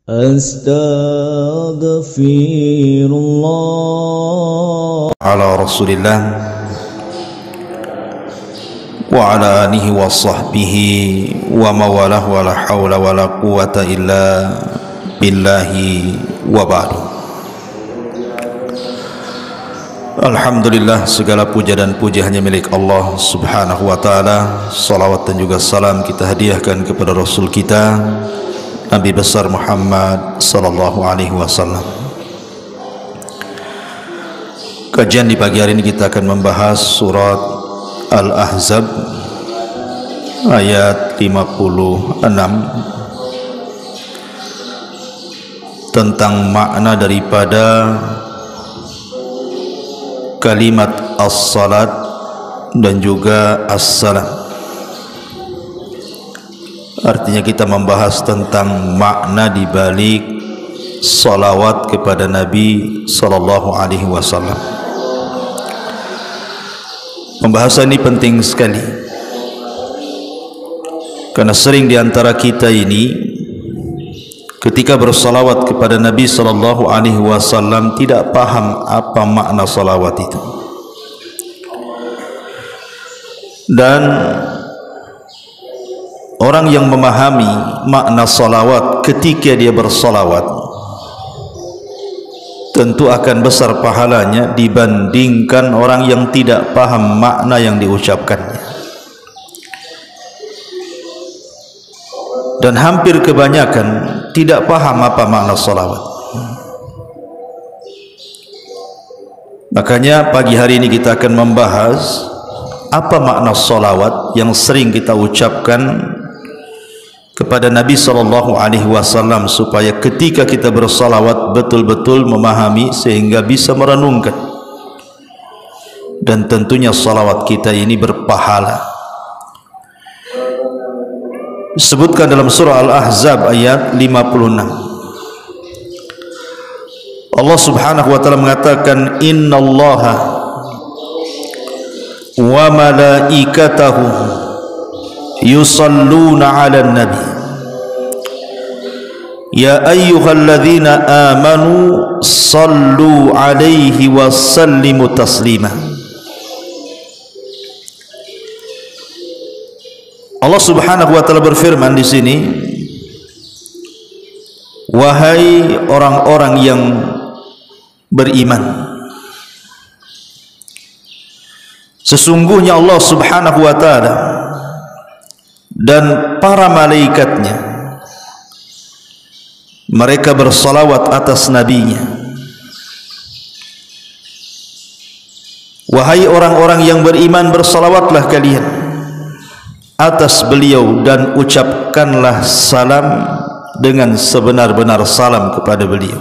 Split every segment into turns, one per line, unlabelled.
Astaghfirullah. Ala Rasulillah wa ala alihi wa sahbihi wa mawalah wa la hawla wa la quwata illa billahi wa ba'du. Alhamdulillah, segala puja dan puji hanya milik Allah subhanahu wa ta'ala. Salawat dan juga salam kita hadiahkan kepada Rasul kita Nabi besar Muhammad sallallahu alaihi wasallam. Kajian di pagi hari ini kita akan membahas surat Al-Ahzab ayat 56 tentang makna daripada kalimat as-salat dan juga as-salam. Artinya kita membahas tentang makna di balik salawat kepada Nabi sallallahu alaihi wasallam. Pembahasan ini penting sekali karena sering di antara kita ini ketika bersalawat kepada Nabi sallallahu alaihi wasallam tidak paham apa makna salawat itu. Dan orang yang memahami makna salawat ketika dia bersalawat tentu akan besar pahalanya dibandingkan orang yang tidak paham makna yang diucapkannya. Dan hampir kebanyakan tidak paham apa makna salawat. Makanya pagi hari ini kita akan membahas apa makna salawat yang sering kita ucapkan kepada Nabi sallallahu alaihi wasallam, supaya ketika kita bersalawat betul-betul memahami sehingga bisa merenungkan. Dan tentunya salawat kita ini berpahala. Disebutkan dalam surah Al-Ahzab ayat 56. Allah subhanahu wa ta'ala mengatakan, innallaha wa malaikatahu yusalluna 'alan nabi ya ayyuhalladzina amanu sallu 'alaihi wa sallimu taslima. Allah subhanahu wa ta'ala berfirman di sini, wahai orang-orang yang beriman, sesungguhnya Allah subhanahu wa ta'ala dan para malaikatnya mereka bersalawat atas nabinya. Wahai orang-orang yang beriman, bersalawatlah kalian atas beliau dan ucapkanlah salam dengan sebenar-benar salam kepada beliau.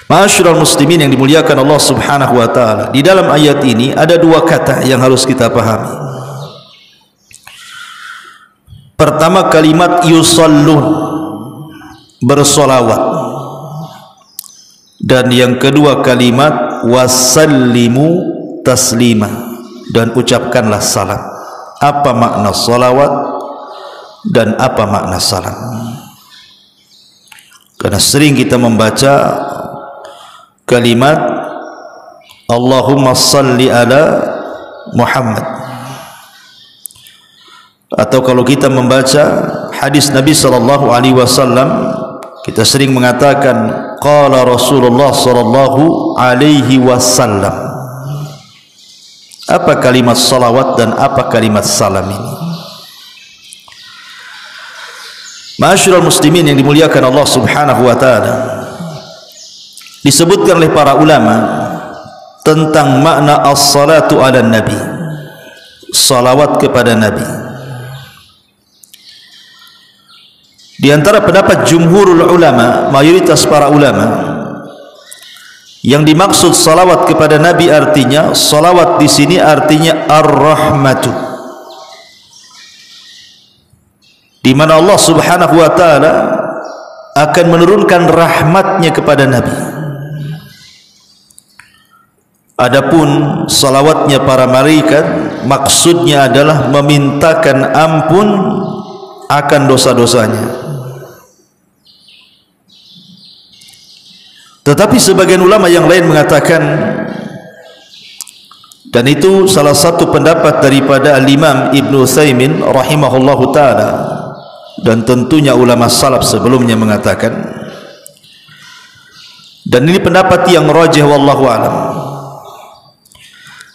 Ma'asyiral muslimin yang dimuliakan Allah subhanahu wa ta'ala, di dalam ayat ini ada dua kata yang harus kita pahami. Pertama, kalimat yusallun, bersolawat. Dan yang kedua kalimat wasallimu taslima, dan ucapkanlah salam. Apa makna solawat dan apa makna salam? Karena sering kita membaca kalimat Allahumma salli ala Muhammad, atau kalau kita membaca hadis Nabi sallallahu alaihi wasallam, kita sering mengatakan qala Rasulullah sallallahu alaihi wasallam. Apa kalimat salawat dan apa kalimat salam ini? Ma'asyiral muslimin yang dimuliakan Allah subhanahu wa ta'ala, disebutkan oleh para ulama tentang makna as-salatu ala nabi, salawat kepada Nabi. Di antara pendapat jumhurul ulama, mayoritas para ulama, yang dimaksud salawat kepada Nabi artinya, salawat di sini artinya ar-rahmatu, di mana Allah subhanahu wa ta'ala akan menurunkan rahmatnya kepada Nabi. Adapun salawatnya para malaikat maksudnya adalah memintakan ampun akan dosa-dosanya. Tetapi sebagian ulama yang lain mengatakan, dan itu salah satu pendapat daripada Al-Imam Ibn Utsaimin rahimahullahu ta'ala, dan tentunya ulama salaf sebelumnya mengatakan, dan ini pendapat yang rajih wallahu alam,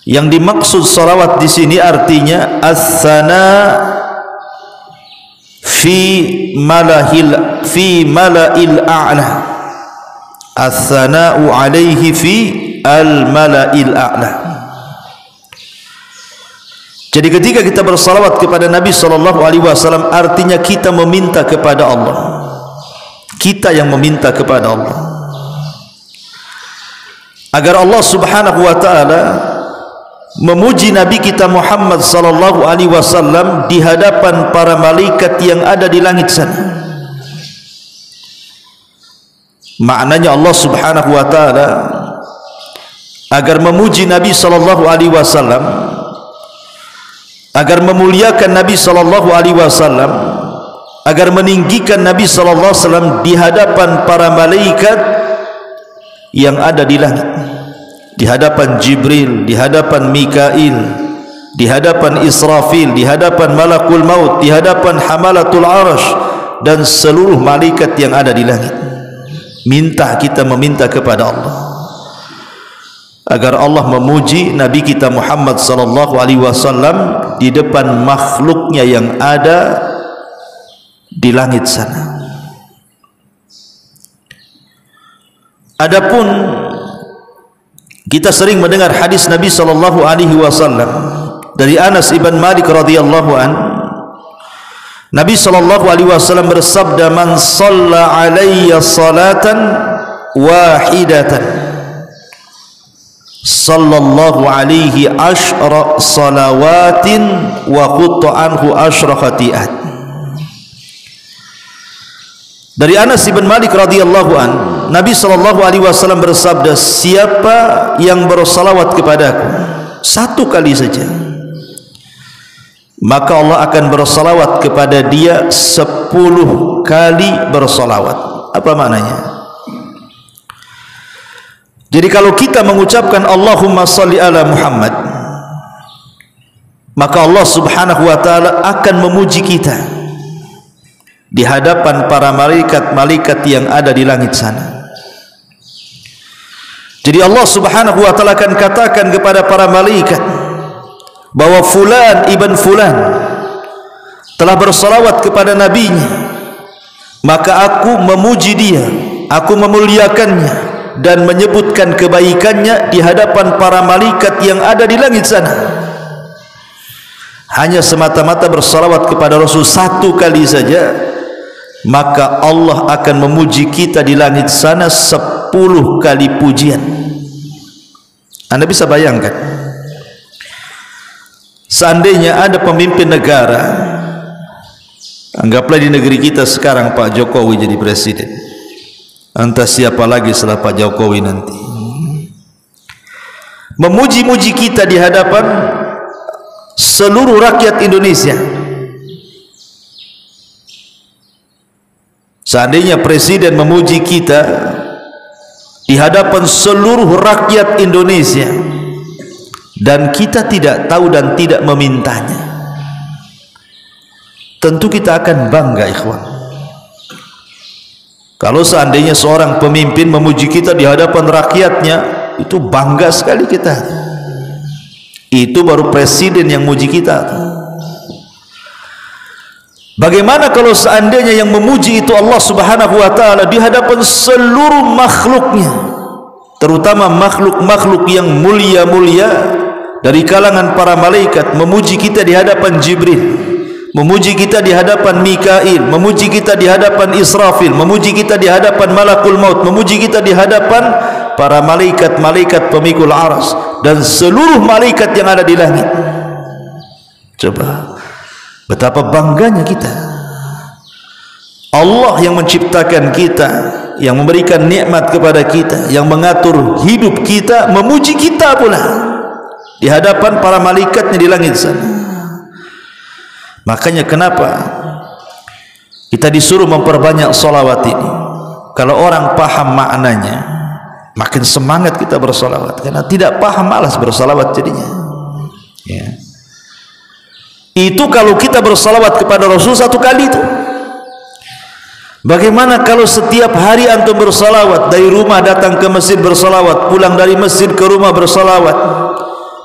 yang dimaksud salawat di sini artinya as-sana fi mala'il a'la, as-sana'u alaihi fi al-mala'il a'la. Jadi ketika kita bersalawat kepada Nabi SAW, artinya kita meminta kepada Allah, kita yang meminta kepada Allah agar Allah Subhanahu wa ta'ala memuji Nabi kita Muhammad SAW di hadapan para malaikat yang ada di langit sana. Maknanya Allah Subhanahu wa ta'ala agar memuji Nabi SAW, agar memuliakan Nabi SAW, agar meninggikan Nabi SAW di hadapan para malaikat yang ada di langit, di hadapan Jibril, di hadapan Mikail, di hadapan Israfil, di hadapan Malakul Maut, di hadapan Hamalatul Arash, dan seluruh malaikat yang ada di langit. Kita meminta kepada Allah agar Allah memuji Nabi kita Muhammad SAW di depan makhluknya yang ada di langit sana. Adapun kita sering mendengar hadis Nabi SAW dari Anas ibn Malik radhiyallahu an, Nabi SAW bersabda, man shalla alayya salatan wahidatan sallallahu alaihi asyra salawatin wa qutta anhu asyra khati'at. Dari Anas bin Malik radhiyallahu an, Nabi SAW bersabda, siapa yang bersalawat kepadaku satu kali saja, maka Allah akan bersalawat kepada dia 10 kali bersalawat. Apa maknanya? Jadi kalau kita mengucapkan Allahumma salli ala Muhammad, maka Allah Subhanahu wa ta'ala akan memuji kita di hadapan para malaikat-malaikat yang ada di langit sana. Jadi Allah Subhanahu wa ta'ala akan katakan kepada para malaikat bahwa fulan ibn fulan telah bersalawat kepada nabinya, maka aku memuji dia, aku memuliakannya dan menyebutkan kebaikannya di hadapan para malaikat yang ada di langit sana. Hanya semata-mata bersalawat kepada Rasul satu kali saja, maka Allah akan memuji kita di langit sana 10 kali pujian. Anda bisa bayangkan, seandainya ada pemimpin negara, anggaplah di negeri kita sekarang Pak Jokowi jadi presiden, entah siapa lagi setelah Pak Jokowi nanti, memuji-muji kita di hadapan seluruh rakyat Indonesia. Seandainya presiden memuji kita di hadapan seluruh rakyat Indonesia dan kita tidak tahu dan tidak memintanya, tentu kita akan bangga, ikhwan. Kalau seandainya seorang pemimpin memuji kita di hadapan rakyatnya, itu bangga sekali kita. Itu baru presiden yang muji kita. Bagaimana kalau seandainya yang memuji itu Allah Subhanahu wa ta'ala di hadapan seluruh makhluknya, terutama makhluk-makhluk yang mulia-mulia dari kalangan para malaikat, memuji kita di hadapan Jibril, memuji kita di hadapan Mikail, memuji kita di hadapan Israfil, memuji kita di hadapan Malakul Maut, memuji kita di hadapan para malaikat-malaikat pemikul aras dan seluruh malaikat yang ada di langit. Coba betapa bangganya kita. Allah yang menciptakan kita, yang memberikan nikmat kepada kita, yang mengatur hidup kita, memuji kita pula di hadapan para malaikatnya di langit sana. Makanya kenapa Kita disuruh memperbanyak salawat ini. Kalau orang paham maknanya, makin semangat kita bersalawat. Karena tidak paham, malas bersalawat jadinya. Ya. Itu kalau kita bersalawat kepada Rasul satu kali itu. Bagaimana kalau setiap hari antum bersalawat, dari rumah datang ke masjid bersalawat, pulang dari masjid ke rumah bersalawat,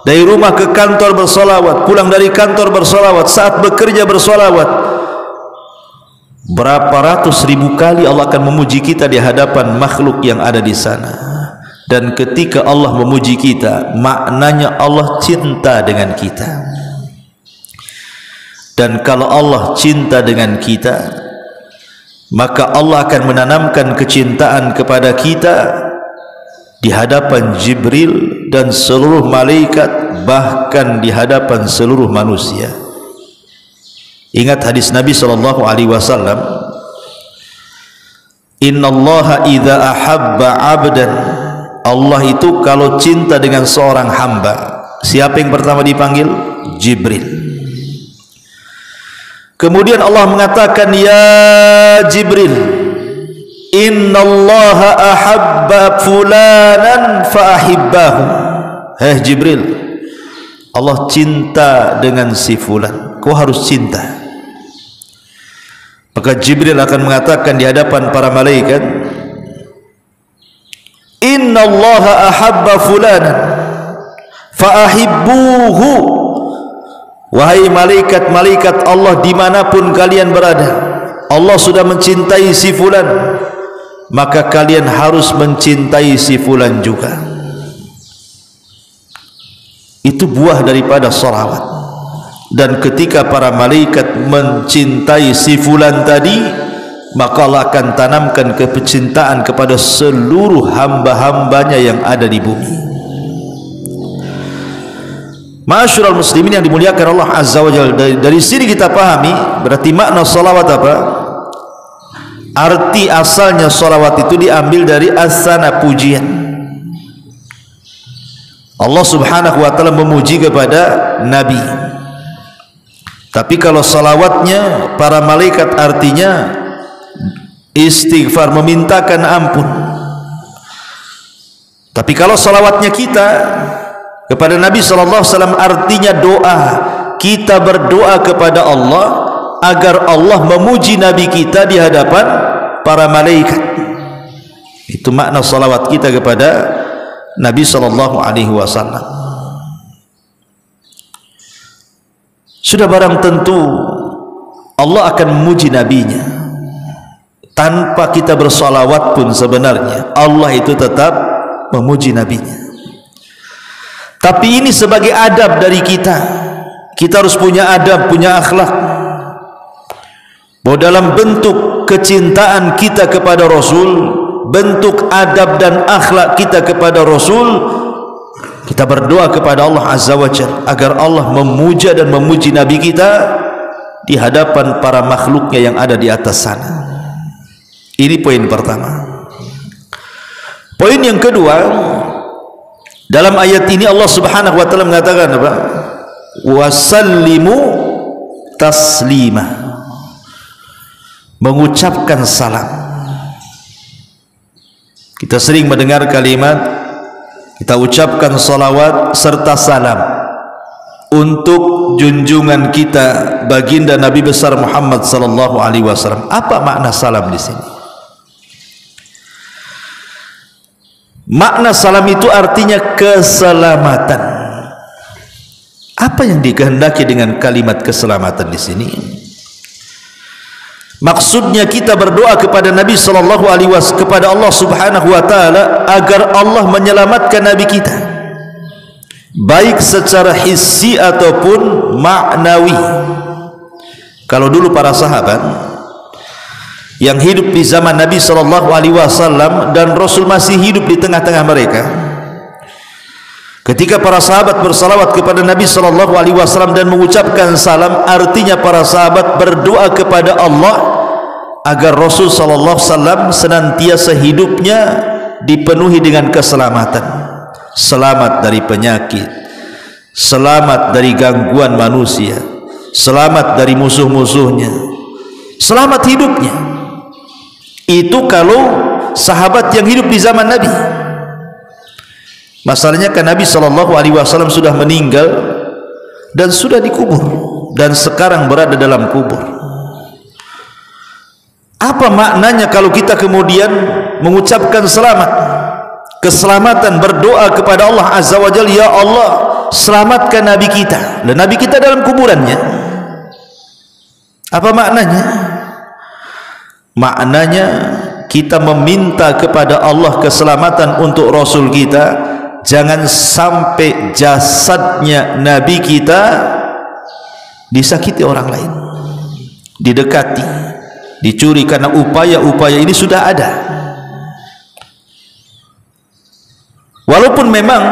dari rumah ke kantor bersalawat, pulang dari kantor bersalawat, saat bekerja bersalawat. Berapa ratus ribu kali Allah akan memuji kita di hadapan makhluk yang ada di sana. Dan ketika Allah memuji kita, maknanya Allah cinta dengan kita. Dan kalau Allah cinta dengan kita, maka Allah akan menanamkan kecintaan kepada kita di hadapan Jibril dan seluruh malaikat, bahkan di hadapan seluruh manusia. Ingat hadis Nabi SAW, innallaha idza ahabba 'abdan, Allah itu kalau cinta dengan seorang hamba, siapa yang pertama dipanggil? Jibril. Kemudian Allah mengatakan, ya Jibril, innallaha ahabba fulanan fa'ahibbahu. Hei Jibril, Allah cinta dengan si fulan, kau harus cinta. Maka Jibril akan mengatakan di hadapan para malaikat, innallaha ahabba fulanan fa'ahibbuhu. Wahai malaikat-malaikat Allah dimanapun kalian berada, Allah sudah mencintai si fulan, maka kalian harus mencintai si fulan juga. Itu buah daripada salawat. Dan ketika para malaikat mencintai si fulan tadi, maka Allah akan tanamkan kecintaan kepada seluruh hamba-hambanya yang ada di bumi. Ma'asyiral muslimin yang dimuliakan Allah Azza wa Jalla, dari sini kita pahami berarti makna salawat apa? Arti asalnya salawat itu diambil dari asana, pujian. Allah Subhanahu wa taala memuji kepada Nabi. Tapi kalau salawatnya para malaikat artinya istighfar, memintakan ampun. Tapi kalau salawatnya kita kepada Nabi SAW artinya doa. Kita berdoa kepada Allah agar Allah memuji Nabi kita di hadapan para malaikat. Itu makna salawat kita kepada Nabi SAW. Sudah barang tentu Allah akan memuji nabinya. Tanpa kita bersalawat pun sebenarnya Allah itu tetap memuji nabinya. Tapi ini sebagai adab dari kita. Kita harus punya adab, punya akhlak. Bahwa dalam bentuk kecintaan kita kepada Rasul, bentuk adab dan akhlak kita kepada Rasul, kita berdoa kepada Allah Azza wa Jalla agar Allah memuja dan memuji Nabi kita di hadapan para makhluknya yang ada di atas sana. Ini poin pertama. Poin yang kedua, dalam ayat ini Allah Subhanahu wa taala mengatakan apa? Wasallimu taslima. Mengucapkan salam. Kita sering mendengar kalimat, kita ucapkan salawat serta salam untuk junjungan kita baginda Nabi besar Muhammad sallallahu alaihi wasallam. Apa makna salam di sini? Makna salam itu artinya keselamatan. Apa yang dikehendaki dengan kalimat keselamatan di sini? Maksudnya kita berdoa kepada Nabi sallallahu alaihi wasallam, kepada Allah Subhanahu wa taala agar Allah menyelamatkan nabi kita, baik secara hissi ataupun maknawi. Kalau dulu para sahabat yang hidup di zaman Nabi sallallahu alaihi wasallam dan Rasul masih hidup di tengah-tengah mereka, ketika para sahabat bersalawat kepada Nabi sallallahu alaihi wasallam dan mengucapkan salam, artinya para sahabat berdoa kepada Allah agar Rasul sallallahu alaihi wasallam senantiasa hidupnya dipenuhi dengan keselamatan, selamat dari penyakit, selamat dari gangguan manusia, selamat dari musuh-musuhnya, selamat hidupnya. Itu kalau sahabat yang hidup di zaman Nabi. Masalahnya kan Nabi SAW sudah meninggal dan sudah dikubur, dan sekarang berada dalam kubur. Apa maknanya kalau kita kemudian mengucapkan selamat, keselamatan, berdoa kepada Allah Azza wa Jalla, ya Allah selamatkan Nabi kita, dan Nabi kita dalam kuburannya? Apa maknanya? Maknanya kita meminta kepada Allah keselamatan untuk Rasul kita. Jangan sampai jasadnya Nabi kita disakiti orang lain, didekati, dicuri, karena upaya-upaya ini sudah ada. Walaupun memang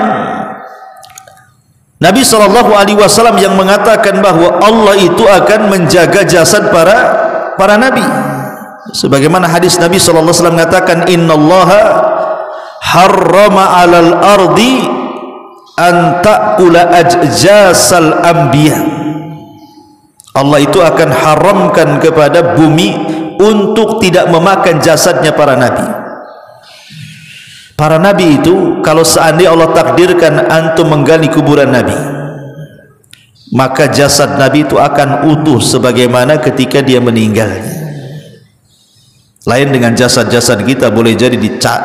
Nabi SAW yang mengatakan bahwa Allah itu akan menjaga jasad para nabi, sebagaimana hadis Nabi SAW mengatakan, innallaha harrama 'alal ardi an ta'kula ajjasal anbiya. Allah itu akan haramkan kepada bumi untuk tidak memakan jasadnya para nabi. Para nabi itu, kalau seandainya Allah takdirkan antum menggali kuburan nabi, maka jasad nabi itu akan utuh sebagaimana ketika dia meninggalnya. Lain dengan jasad-jasad kita, boleh jadi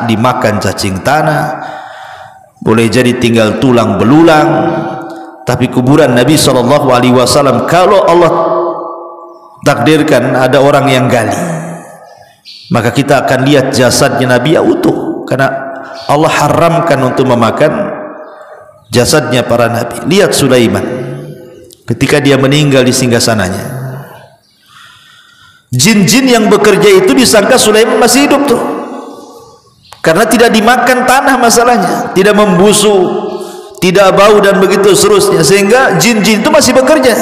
dimakan cacing tanah, boleh jadi tinggal tulang belulang. Tapi kuburan Nabi SAW, kalau Allah takdirkan ada orang yang gali, maka kita akan lihat jasadnya Nabi ya utuh, karena Allah haramkan untuk memakan jasadnya para nabi. Lihat Sulaiman ketika dia meninggal di singgasananya, jin-jin yang bekerja itu disangka Sulaiman masih hidup tuh, karena tidak dimakan tanah masalahnya, tidak membusuk, tidak bau dan begitu seterusnya, sehingga jin-jin itu masih bekerja.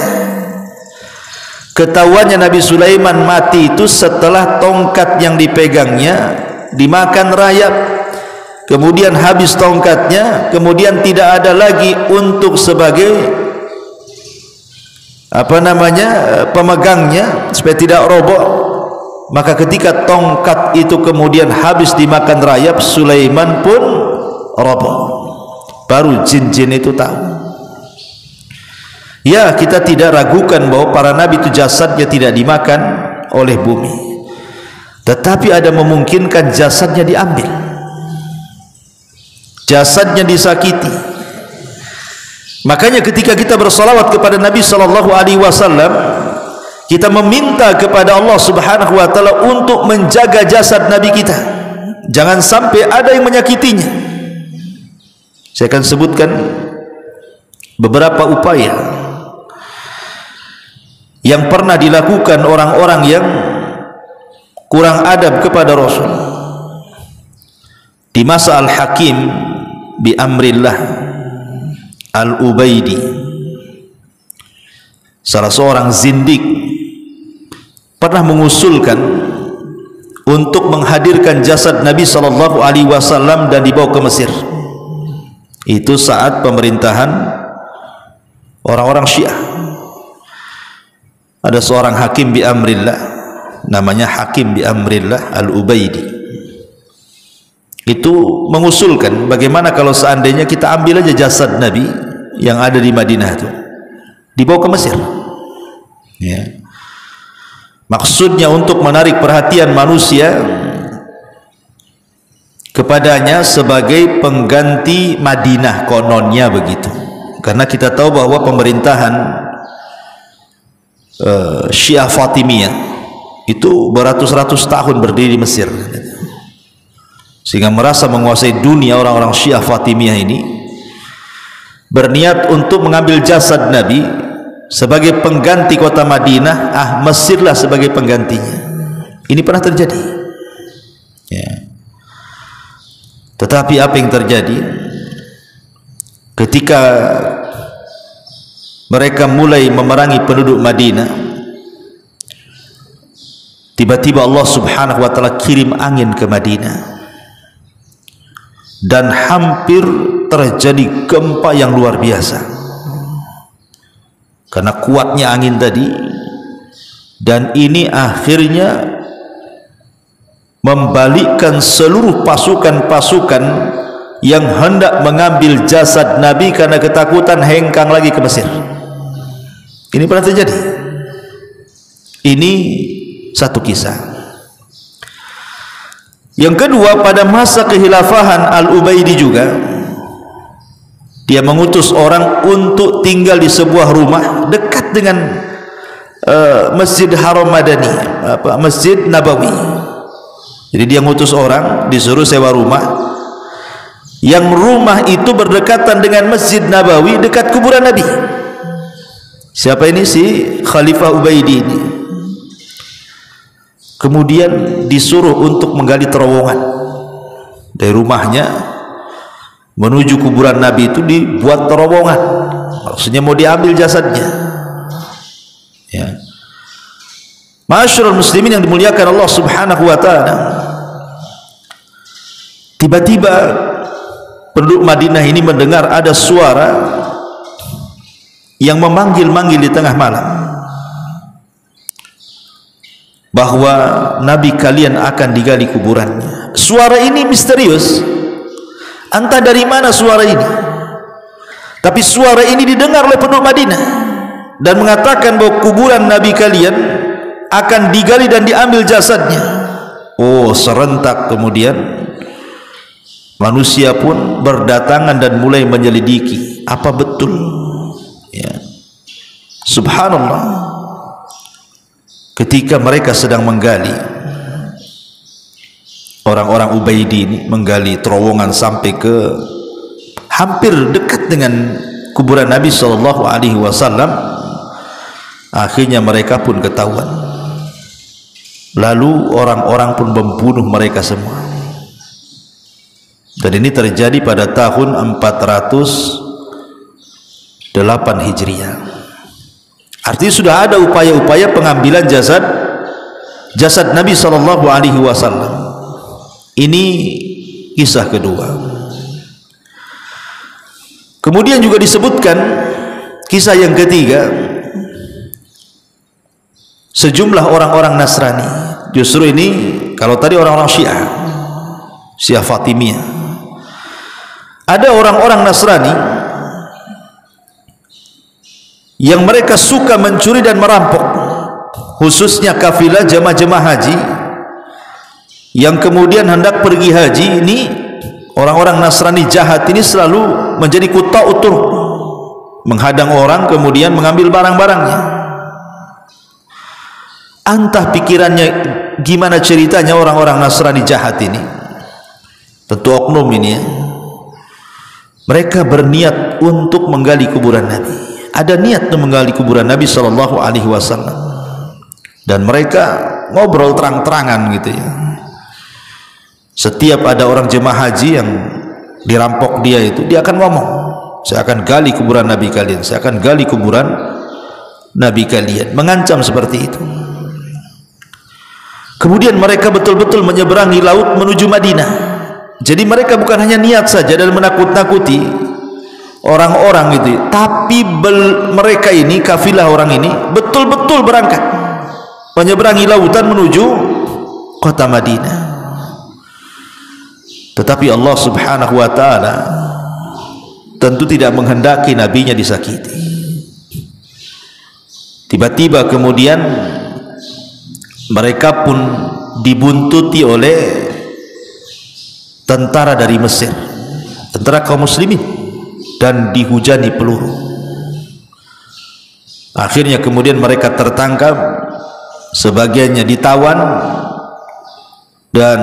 Ketahuannya Nabi Sulaiman mati itu setelah tongkat yang dipegangnya dimakan rayap, kemudian habis tongkatnya, kemudian tidak ada lagi untuk sebagai pemegangnya supaya tidak roboh. Maka ketika tongkat itu kemudian habis dimakan rayap, Sulaiman pun roboh. Baru jin-jin itu tahu. Ya, kita tidak ragukan bahwa para nabi itu jasadnya tidak dimakan oleh bumi, tetapi ada memungkinkan jasadnya diambil, jasadnya disakiti. Makanya ketika kita bersolawat kepada Nabi SAW, kita meminta kepada Allah Subhanahu wa Ta'ala untuk menjaga jasad Nabi kita, jangan sampai ada yang menyakitinya. Saya akan sebutkan beberapa upaya yang pernah dilakukan orang-orang yang kurang adab kepada Rasul di masa Al-Hakim bi Amrillah Al-Ubaidi. Salah seorang zindik pernah mengusulkan untuk menghadirkan jasad Nabi SAW dan dibawa ke Mesir. Itu saat pemerintahan orang-orang Syiah. Ada seorang hakim bi Amrillah, namanya Hakim bi Amrillah Al-Ubaidi. Itu mengusulkan bagaimana kalau seandainya kita ambil aja jasad Nabi yang ada di Madinah itu, dibawa ke Mesir, ya. Maksudnya untuk menarik perhatian manusia kepadanya sebagai pengganti Madinah, kononnya begitu. Karena kita tahu bahwa pemerintahan Syiah Fatimiyah itu beratus-ratus tahun berdiri di Mesir, sehingga merasa menguasai dunia. Orang-orang Syiah Fatimiyah ini berniat untuk mengambil jasad Nabi sebagai pengganti kota Madinah. Mesirlah sebagai penggantinya. Ini pernah terjadi, ya. Tetapi apa yang terjadi ketika mereka mulai memerangi penduduk Madinah? Tiba-tiba Allah Subhanahu wa Ta'ala kirim angin ke Madinah, dan hampir terjadi gempa yang luar biasa. Karena kuatnya angin tadi, dan ini akhirnya membalikkan seluruh pasukan-pasukan yang hendak mengambil jasad Nabi karena ketakutan hengkang lagi ke Mesir. Ini pernah terjadi. Ini satu kisah. Yang kedua, pada masa kekhilafahan Al-Ubaidi juga, dia mengutus orang untuk tinggal di sebuah rumah dekat dengan Masjid Haram Madani, Masjid Nabawi. Jadi dia mengutus orang, disuruh sewa rumah, yang rumah itu berdekatan dengan Masjid Nabawi, dekat kuburan Nabi. Siapa ini? Si Khalifah Ubaidi ini. Kemudian disuruh untuk menggali terowongan dari rumahnya menuju kuburan Nabi. Itu dibuat terowongan, maksudnya mau diambil jasadnya, ya. Masyarul muslimin yang dimuliakan Allah subhanahu wa ta'ala, tiba-tiba penduduk Madinah ini mendengar ada suara yang memanggil-manggil di tengah malam bahwa Nabi kalian akan digali kuburannya. Suara ini misterius, entah dari mana suara ini, tapi suara ini didengar oleh penduduk Madinah dan mengatakan bahwa kuburan Nabi kalian akan digali dan diambil jasadnya. Oh, serentak kemudian manusia pun berdatangan dan mulai menyelidiki apa betul, ya. Subhanallah, ketika mereka sedang menggali, orang-orang Ubaidi ini menggali terowongan sampai ke hampir dekat dengan kuburan Nabi SAW. Akhirnya mereka pun ketahuan. Lalu orang-orang pun membunuh mereka semua. Dan ini terjadi pada tahun 408 Hijriah. Artinya sudah ada upaya-upaya pengambilan jasad Nabi SAW. Ini kisah kedua. Kemudian juga disebutkan kisah yang ketiga, sejumlah orang-orang Nasrani. Justru ini, kalau tadi orang-orang Syiah Fatimiyah, ada orang-orang Nasrani yang mereka suka mencuri dan merampok, khususnya kafilah jemaah-jemaah haji yang kemudian hendak pergi haji. Ini orang-orang Nasrani jahat ini selalu menjadi kuta utur, menghadang orang kemudian mengambil barang-barangnya. Entah pikirannya gimana ceritanya orang-orang Nasrani jahat ini, tentu oknum ini, ya. Mereka berniat untuk menggali kuburan Nabi. Ada niat untuk menggali kuburan Nabi SAW, dan mereka ngobrol terang-terangan gitu, ya. Setiap ada orang jemaah haji yang dirampok dia itu, dia akan ngomong, saya akan gali kuburan Nabi kalian, saya akan gali kuburan Nabi kalian, mengancam seperti itu. Kemudian mereka betul-betul menyeberangi laut menuju Madinah. Jadi mereka bukan hanya niat saja dan menakut-nakuti orang-orang itu, tapi mereka ini, kafilah orang ini, betul-betul berangkat menyeberangi lautan menuju kota Madinah. Tetapi Allah subhanahu wa ta'ala tentu tidak menghendaki nabinya disakiti. Tiba-tiba kemudian mereka pun dibuntuti oleh tentara dari Mesir, tentara kaum muslimin, dan dihujani peluru. Akhirnya kemudian mereka tertangkap, sebagiannya ditawan dan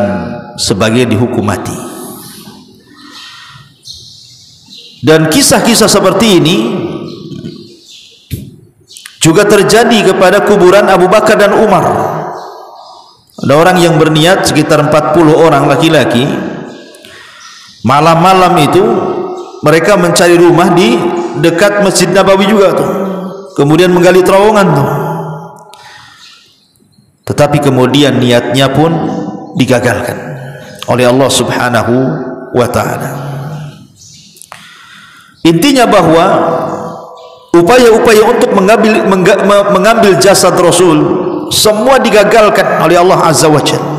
sebagian dihukum mati. Dan kisah-kisah seperti ini juga terjadi kepada kuburan Abu Bakar dan Umar. Ada orang yang berniat, sekitar 40 orang laki-laki, malam-malam itu mereka mencari rumah di dekat Masjid Nabawi juga tuh, kemudian menggali terowongan tuh. Tetapi kemudian niatnya pun digagalkan oleh Allah subhanahu wa ta'ala. Intinya bahwa upaya-upaya untuk mengambil jasad Rasul semua digagalkan oleh Allah Azza wa Jalla.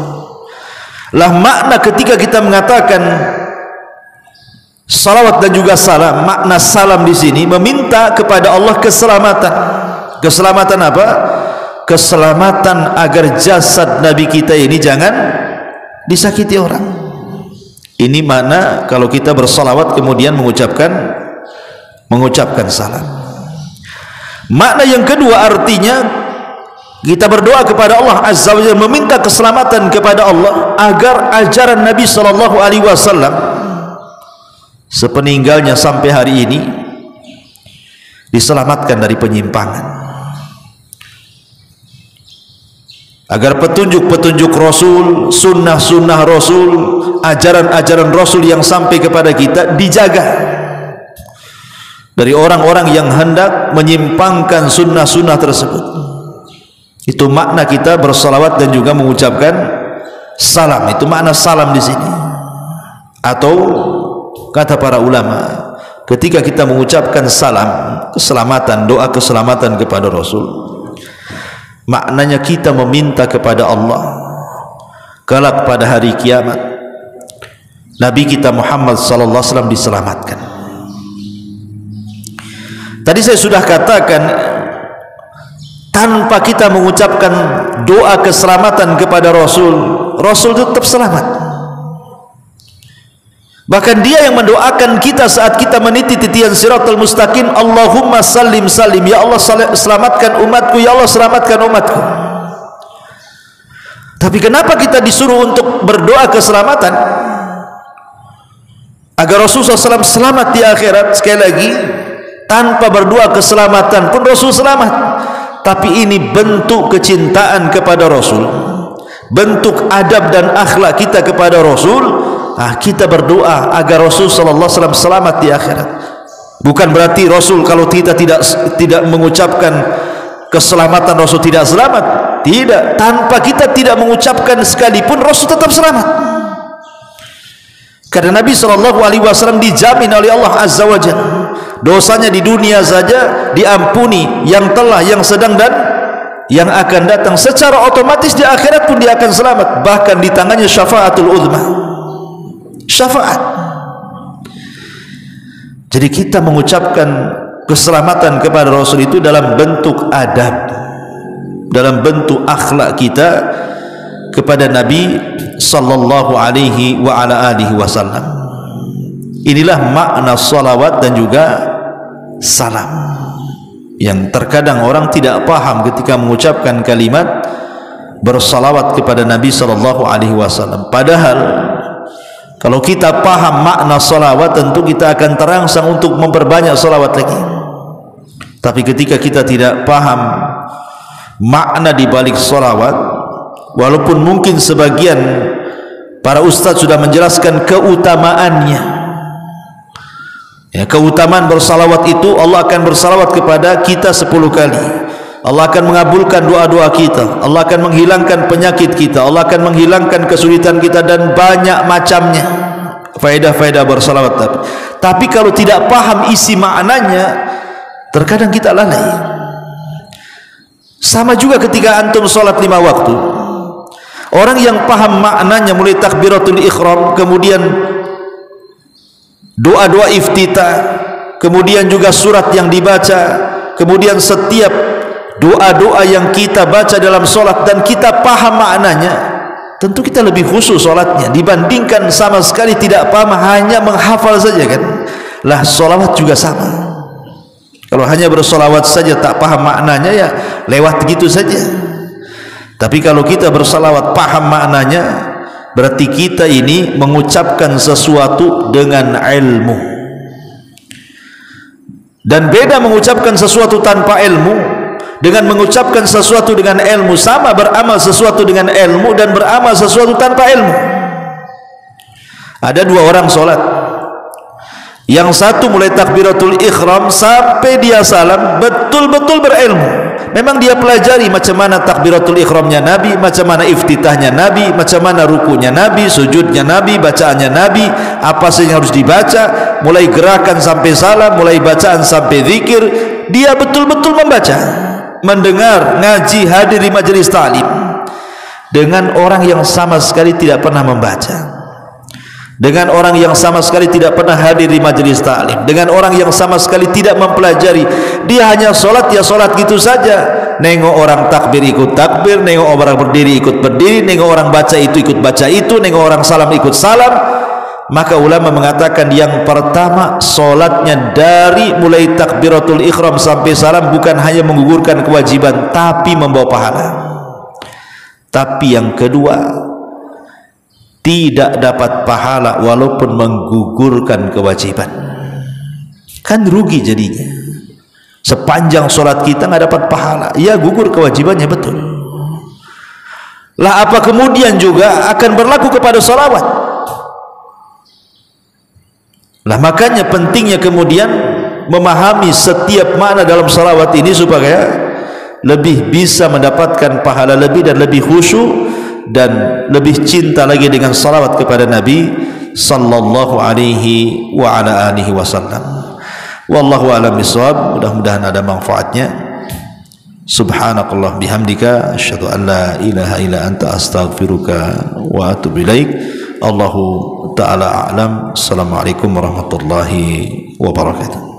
Lah makna ketika kita mengatakan salawat dan juga salam, makna salam di sini meminta kepada Allah keselamatan. Keselamatan apa? Keselamatan agar jasad Nabi kita ini jangan disakiti orang. Ini makna kalau kita bersalawat kemudian mengucapkan salam. Makna yang kedua artinya kita berdoa kepada Allah Azza wa Jalla, meminta keselamatan kepada Allah agar ajaran Nabi sallallahu alaihi wasallam sepeninggalnya sampai hari ini diselamatkan dari penyimpangan, agar petunjuk-petunjuk Rasul, sunnah-sunnah Rasul, ajaran-ajaran Rasul yang sampai kepada kita dijaga dari orang-orang yang hendak menyimpangkan sunnah-sunnah tersebut. Itu makna kita bersalawat dan juga mengucapkan salam. Itu makna salam di sini. Atau kata para ulama, ketika kita mengucapkan salam, keselamatan, doa keselamatan kepada Rasul, maknanya kita meminta kepada Allah kelak pada hari kiamat Nabi kita Muhammad sallallahu alaihi wasallam diselamatkan. Tadi saya sudah katakan, tanpa kita mengucapkan doa keselamatan kepada Rasul, Rasul itu tetap selamat. Bahkan dia yang mendoakan kita saat kita meniti titian siratal mustaqim, Allahumma sallim salim, ya Allah selamatkan umatku, ya Allah selamatkan umatku. Tapi kenapa kita disuruh untuk berdoa keselamatan agar Rasulullah SAW selamat di akhirat? Sekali lagi, tanpa berdoa keselamatan pun Rasul selamat. Tapi ini bentuk kecintaan kepada Rasul, bentuk adab dan akhlak kita kepada Rasul. Kita berdoa agar Rasul sallallahu alaihi wasallam selamat di akhirat. Bukan berarti Rasul kalau kita tidak mengucapkan keselamatan Rasul tidak selamat. Tidak, tanpa kita tidak mengucapkan sekalipun Rasul tetap selamat. Karena Nabi sallallahu alaihi wasallam dijamin oleh Allah Azza wa Jalla, dosanya di dunia saja diampuni, yang telah, yang sedang dan yang akan datang. Secara otomatis di akhirat pun dia akan selamat. Bahkan di tangannya syafaatul uzma, syafaat. Jadi kita mengucapkan keselamatan kepada Rasul itu dalam bentuk adab, dalam bentuk akhlak kita kepada Nabi sallallahu alaihi wa ala alihi wasallam. Inilah makna salawat dan juga salam yang terkadang orang tidak paham ketika mengucapkan kalimat bersalawat kepada Nabi sallallahu alaihi wasallam. Padahal kalau kita paham makna salawat, tentu kita akan terangsang untuk memperbanyak salawat lagi. Tapi ketika kita tidak paham makna di balik salawat, walaupun mungkin sebagian para ustaz sudah menjelaskan keutamaannya, ya, keutamaan bersalawat itu, Allah akan bersalawat kepada kita 10 kali, Allah akan mengabulkan doa-doa kita, Allah akan menghilangkan penyakit kita, Allah akan menghilangkan kesulitan kita, dan banyak macamnya faedah-faedah bersalawat. Tapi kalau tidak paham isi maknanya, terkadang kita lalai. Sama juga ketika antum sholat 5 waktu, orang yang paham maknanya mulai takbiratul ihram, kemudian doa-doa iftitah, kemudian juga surat yang dibaca, kemudian setiap doa-doa yang kita baca dalam sholat dan kita paham maknanya, tentu kita lebih khusyuk sholatnya dibandingkan sama sekali tidak paham, hanya menghafal saja kan. Lah sholawat juga sama, kalau hanya bersolawat saja tak paham maknanya, ya lewat gitu saja. Tapi kalau kita bersalawat paham maknanya, berarti kita ini mengucapkan sesuatu dengan ilmu. Dan beda mengucapkan sesuatu tanpa ilmu dengan mengucapkan sesuatu dengan ilmu. Sama beramal sesuatu dengan ilmu dan beramal sesuatu tanpa ilmu. Ada 2 orang sholat, yang satu mulai takbiratul ihram sampai dia salam betul-betul berilmu. Memang dia pelajari macam mana takbiratul ihramnya Nabi, macam mana iftitahnya Nabi, macam mana rukunya Nabi, sujudnya Nabi, bacaannya Nabi, apa saja yang harus dibaca, mulai gerakan sampai salam, mulai bacaan sampai zikir, dia betul-betul membaca. mendengar, ngaji, hadir di majelis ta'lim dengan orang yang sama sekali tidak pernah membaca, dengan orang yang sama sekali tidak pernah hadir di majelis ta'lim, dengan orang yang sama sekali tidak mempelajari, dia hanya solat ya solat gitu saja, nengok orang takbir ikut takbir, nengok orang berdiri ikut berdiri, nengok orang baca itu ikut baca itu, nengok orang salam ikut salam, maka ulama mengatakan yang pertama solatnya dari mulai takbiratul ikhram sampai salam bukan hanya menggugurkan kewajiban tapi membawa pahala. Tapi yang kedua, tidak dapat pahala walaupun menggugurkan kewajiban. Kan rugi jadinya. Sepanjang solat kita nggak dapat pahala, ya gugur kewajibannya, betul. Lah apa kemudian juga akan berlaku kepada salawat. Lah makanya pentingnya kemudian memahami setiap makna dalam salawat ini supaya lebih bisa mendapatkan pahala lebih dan lebih khusyuk dan lebih cinta lagi dengan salawat kepada Nabi sallallahu alaihi wa ala alihi wasallam. Wallahu a'lam bishawab. Mudah-mudahan ada manfaatnya. Subhanakallah bihamdika asyhadu an la ilaha illa anta astaghfiruka wa atubu ilaik. Allahu ta'ala a'lam. Assalamualaikum warahmatullahi wabarakatuh.